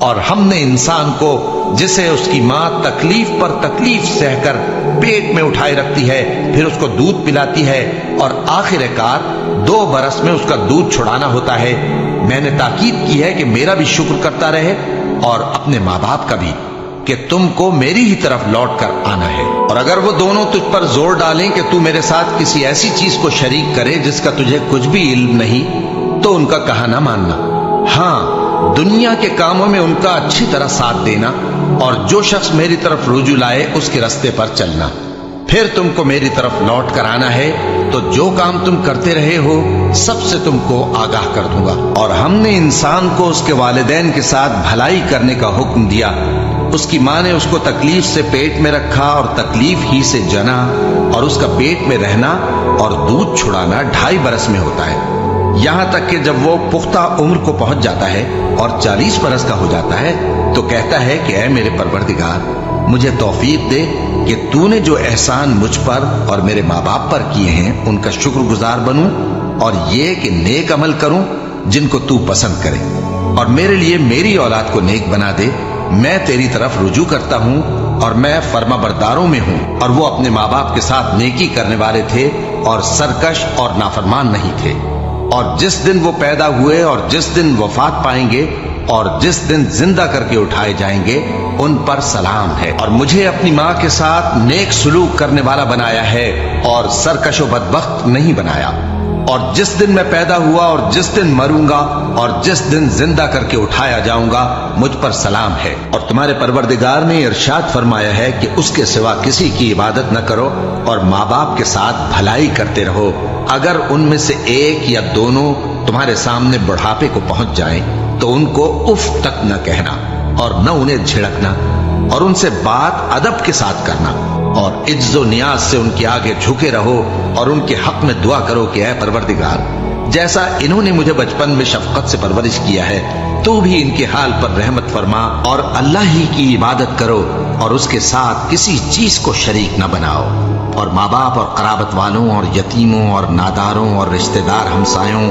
اور ہم نے انسان کو جسے اس کی ماں تکلیف پر تکلیف سہ کر پیٹ میں اٹھائے رکھتی ہے، پھر اس کو دودھ پلاتی ہے اور آخر کار 2 برس میں اس کا دودھ چھڑانا ہوتا ہے، میں نے تاکید کی ہے کہ میرا بھی شکر کرتا رہے اور اپنے ماں باپ کا بھی، کہ تم کو میری ہی طرف لوٹ کر آنا ہے۔ اور اگر وہ دونوں تجھ پر زور ڈالیں کہ تو میرے ساتھ کسی ایسی چیز کو شریک کرے جس کا تجھے کچھ بھی علم نہیں، تو ان کا کہا نہ ماننا، ہاں دنیا کے کاموں میں ان کا اچھی طرح ساتھ دینا، اور جو شخص میری طرف رجوع لائے اس کے رستے پر چلنا، پھر تم کو میری طرف لوٹ کر آنا ہے تو جو کام تم کرتے رہے ہو سب سے تم کو آگاہ کر دوں گا۔ اور ہم نے انسان کو اس کے والدین کے ساتھ بھلائی کرنے کا حکم دیا، اس کی ماں نے اس کو تکلیف سے پیٹ میں رکھا اور تکلیف ہی سے جنا، اور اس کا پیٹ میں رہنا اور دودھ چھڑانا 2.5 برس میں ہوتا ہے، یہاں تک کہ جب وہ پختہ عمر کو پہنچ جاتا ہے اور 40 برس کا ہو جاتا ہے تو کہتا ہے کہ اے میرے پروردگار، مجھے توفیق دے کہ تو نے جو احسان مجھ پر اور میرے ماں باپ پر کیے ہیں ان کا شکر گزار بنوں، اور یہ کہ نیک عمل کروں جن کو تو پسند کرے، اور میرے لیے میری اولاد کو نیک بنا دے، میں تیری طرف رجوع کرتا ہوں اور میں فرما برداروں میں ہوں۔ اور وہ اپنے ماں باپ کے ساتھ نیکی کرنے والے تھے اور سرکش اور نافرمان نہیں تھے۔ اور جس دن وہ پیدا ہوئے اور جس دن وفات پائیں گے اور جس دن زندہ کر کے اٹھائے جائیں گے ان پر سلام ہے، اور مجھے اپنی ماں کے ساتھ نیک سلوک کرنے والا بنایا ہے اور سرکش و بدبخت نہیں بنایا۔ اور جس دن میں پیدا ہوا اور جس دن مروں گا اور جس دن زندہ کر کے اٹھایا جاؤں گا مجھ پر سلام ہے۔ اور تمہارے پروردگار نے ارشاد فرمایا ہے کہ اس کے سوا کسی کی عبادت نہ کرو اور ماں باپ کے ساتھ بھلائی کرتے رہو، اگر ان میں سے ایک یا دونوں تمہارے سامنے بڑھاپے کو پہنچ جائیں تو ان کو اف تک نہ کہنا اور نہ انہیں جھڑکنا، اور ان سے بات ادب کے ساتھ کرنا، اور عجز و نیاز سے ان کے آگے جھکے رہو اور ان کے حق میں دعا کرو کہ اے پروردگار، جیسا انہوں نے مجھے بچپن میں شفقت سے پرورش کیا ہے تو بھی ان کے حال پر رحمت فرما، اور اللہ ہی کی عبادت کرو اور اس کے ساتھ کسی چیز کو شریک نہ بناؤ۔ اور ماں باپ اور قرابت والوں اور یتیموں اور ناداروں اور رشتہ دار ہمسایوں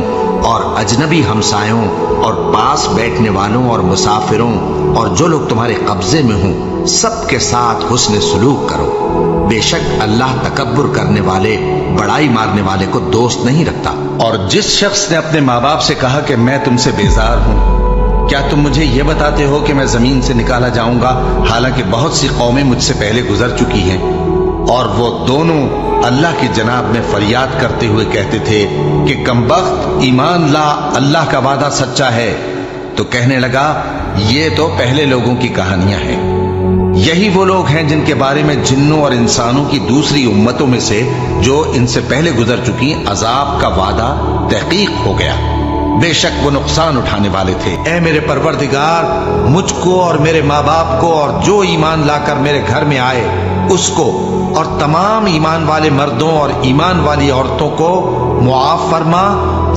اور اجنبی ہمسایوں اور پاس بیٹھنے والوں اور مسافروں اور جو لوگ تمہارے قبضے میں ہوں سب کے ساتھ حسن سلوک کرو، بے شک اللہ تکبر کرنے والے، بڑائی مارنے والے کو دوست نہیں رکھتا۔ اور جس شخص نے اپنے ماں باپ سے کہا کہ میں تم سے بیزار ہوں، کیا تم مجھے یہ بتاتے ہو کہ میں زمین سے نکالا جاؤں گا، حالانکہ بہت سی قومیں مجھ سے پہلے گزر چکی ہیں؟ اور وہ دونوں اللہ کی جناب میں فریاد کرتے ہوئے کہتے تھے کہ کمبخت، ایمان لا، اللہ کا وعدہ سچا ہے۔ تو کہنے لگا یہ تو پہلے لوگوں کی کہانیاں ہیں، یہی وہ لوگ ہیں جن کے بارے میں جنوں اور انسانوں کی دوسری امتوں میں سے جو ان سے پہلے گزر چکی عذاب کا وعدہ تحقیق ہو گیا، بے شک وہ نقصان اٹھانے والے تھے۔ اے میرے پروردگار، مجھ کو اور میرے ماں باپ کو اور جو ایمان لا کر میرے گھر میں آئے اس کو اور تمام ایمان والے مردوں اور ایمان والی عورتوں کو معاف فرما،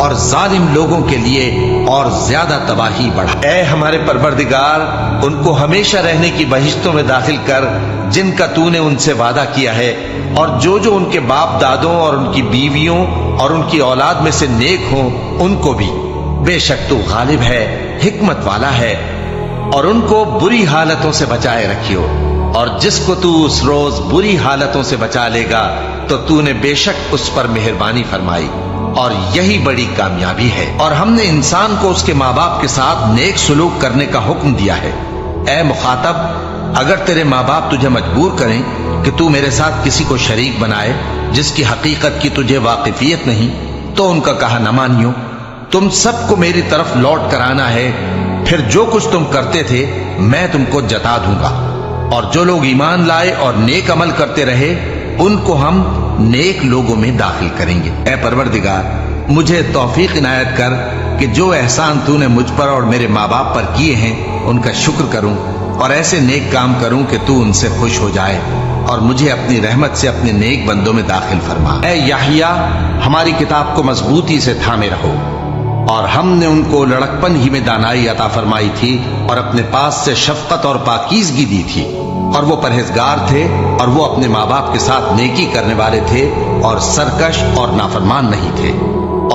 اور ظالم لوگوں کے لیے اور زیادہ تباہی بڑھا۔ اے ہمارے پروردگار، ان کو ہمیشہ رہنے کی بہشتوں میں داخل کر جن کا تو نے ان سے وعدہ کیا ہے، اور جو جو ان کے باپ دادوں اور ان کی بیویوں اور ان کی اولاد میں سے نیک ہوں ان کو بھی، بے شک تو غالب ہے، حکمت والا ہے۔ اور ان کو بری حالتوں سے بچائے رکھیو، اور جس کو تو اس روز بری حالتوں سے بچا لے گا تو تو نے بے شک اس پر مہربانی فرمائی، اور یہی بڑی کامیابی ہے۔ اور ہم نے انسان کو اس کے ماں باپ کے ساتھ نیک سلوک کرنے کا حکم دیا ہے۔ اے مخاطب، اگر تیرے ماں باپ تجھے مجبور کریں کہ تو میرے ساتھ کسی کو شریک بنائے جس کی حقیقت کی تجھے واقفیت نہیں تو ان کا کہا نہ مانیو۔ تم سب کو میری طرف لوٹ کر آنا ہے، پھر جو کچھ تم کرتے تھے میں تم کو جتا دوں گا۔ اور جو لوگ ایمان لائے اور نیک عمل کرتے رہے ان کو ہم نیک لوگوں میں داخل کریں گے۔ اے پروردگار، مجھے توفیق عنایت کر کہ جو احسان تو نے مجھ پر اور میرے ماں باپ پر کیے ہیں ان کا شکر کروں اور ایسے نیک کام کروں کہ تو ان سے خوش ہو جائے، اور مجھے اپنی رحمت سے اپنے نیک بندوں میں داخل فرما۔ اے یحییٰ، ہماری کتاب کو مضبوطی سے تھامے رہو، اور ہم نے ان کو لڑکپن ہی میں دانائی عطا فرمائی تھی اور اپنے پاس سے شفقت اور پاکیزگی دی تھی، اور وہ پرہیزگار تھے اور وہ اپنے ماں باپ کے ساتھ نیکی کرنے والے تھے اور سرکش اور نافرمان نہیں تھے۔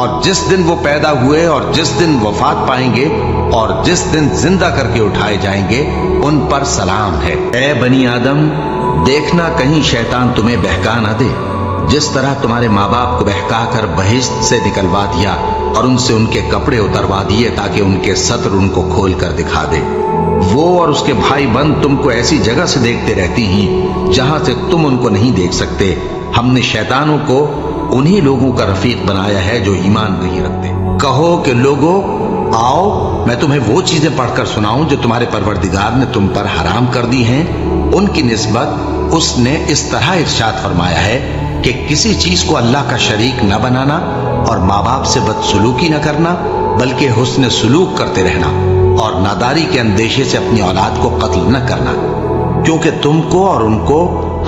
اور جس دن وہ پیدا ہوئے اور جس دن وفات پائیں گے اور جس دن زندہ کر کے اٹھائے جائیں گے ان پر سلام ہے۔ اے بنی آدم، دیکھنا کہیں شیطان تمہیں بہکا نہ دے، جس طرح تمہارے ماں باپ کو بہکا کر بہشت سے نکلوا دیا اور ان سے ان کے کپڑے اتروا دیے تاکہ ان کے ستر ان کو کھول کر دکھا دے۔ وہ اور اس کے بھائی بند تم کو ایسی جگہ سے دیکھتے رہتی ہیں جہاں سے تم ان کو نہیں دیکھ سکتے۔ ہم نے شیطانوں کو انہی لوگوں کا رفیق بنایا ہے جو ایمان نہیں رکھتے۔ کہو کہ لوگو آؤ، میں تمہیں وہ چیزیں پڑھ کر سناؤں جو تمہارے پروردگار نے تم پر حرام کر دی ہیں۔ ان کی نسبت اس نے اس طرح ارشاد فرمایا ہے کہ کسی چیز کو اللہ کا شریک نہ بنانا اور ماں باپ سے بدسلوکی نہ کرنا، بلکہ حسن سلوک کرتے رہنا اور ناداری کے اندیشے سے اپنی اولاد کو قتل نہ کرنا، کیونکہ تم کو اور ان کو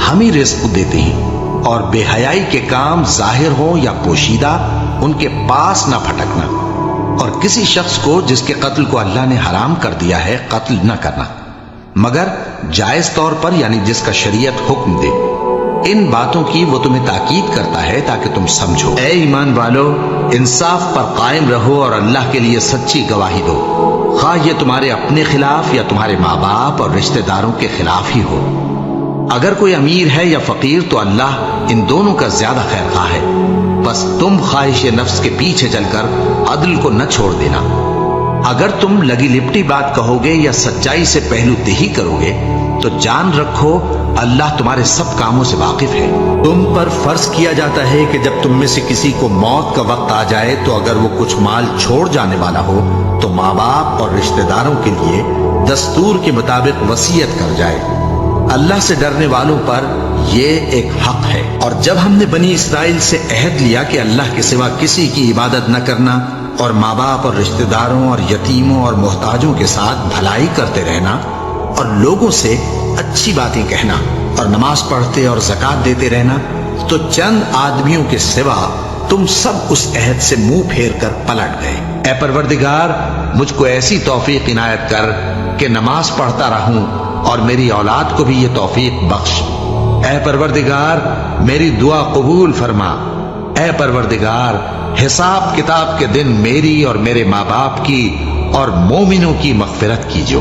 ہم ہی رزق دیتے ہیں، اور بے حیائی کے کام ظاہر ہوں یا پوشیدہ ان کے پاس نہ پھٹکنا، اور کسی شخص کو جس کے قتل کو اللہ نے حرام کر دیا ہے قتل نہ کرنا، مگر جائز طور پر، یعنی جس کا شریعت حکم دے۔ ان باتوں کی وہ تمہیں تاکید کرتا ہے تاکہ تم سمجھو۔ اے ایمان والو، انصاف پر قائم رہو اور اللہ کے لیے سچی گواہی دو، خواہ یہ تمہارے اپنے خلاف یا تمہارے ماں باپ اور رشتہ داروں کے خلاف ہی ہو۔ اگر کوئی امیر ہے یا فقیر تو اللہ ان دونوں کا زیادہ خیر خواہ ہے، بس تم خواہش نفس کے پیچھے چل کر عدل کو نہ چھوڑ دینا۔ اگر تم لگی لپٹی بات کہو گے یا سچائی سے پہلو دہی کرو گے تو جان رکھو اللہ تمہارے سب کاموں سے واقف ہے۔ تم پر فرض کیا جاتا ہے کہ جب تم میں سے کسی کو موت کا وقت آ جائے تو اگر وہ کچھ مال چھوڑ جانے والا ہو تو ماں باپ اور رشتہ داروں کے لیے دستور کے مطابق وصیت کر جائے۔ اللہ سے ڈرنے والوں پر یہ ایک حق ہے۔ اور جب ہم نے بنی اسرائیل سے عہد لیا کہ اللہ کے سوا کسی کی عبادت نہ کرنا اور ماں باپ اور رشتہ داروں اور یتیموں اور محتاجوں کے ساتھ بھلائی کرتے رہنا اور لوگوں سے اچھی باتیں کہنا اور نماز پڑھتے اور زکوٰۃ دیتے رہنا، تو چند آدمیوں کے سوا تم سب اس عہد سے منہ پھیر کر پلٹ گئے۔ اے پروردگار، مجھ کو ایسی توفیق عنایت کر کہ نماز پڑھتا رہوں اور میری اولاد کو بھی یہ توفیق بخش۔ اے پروردگار، میری دعا قبول فرما۔ اے پروردگار، حساب کتاب کے دن میری اور میرے ماں باپ کی اور مومنوں کی مغفرت کیجو۔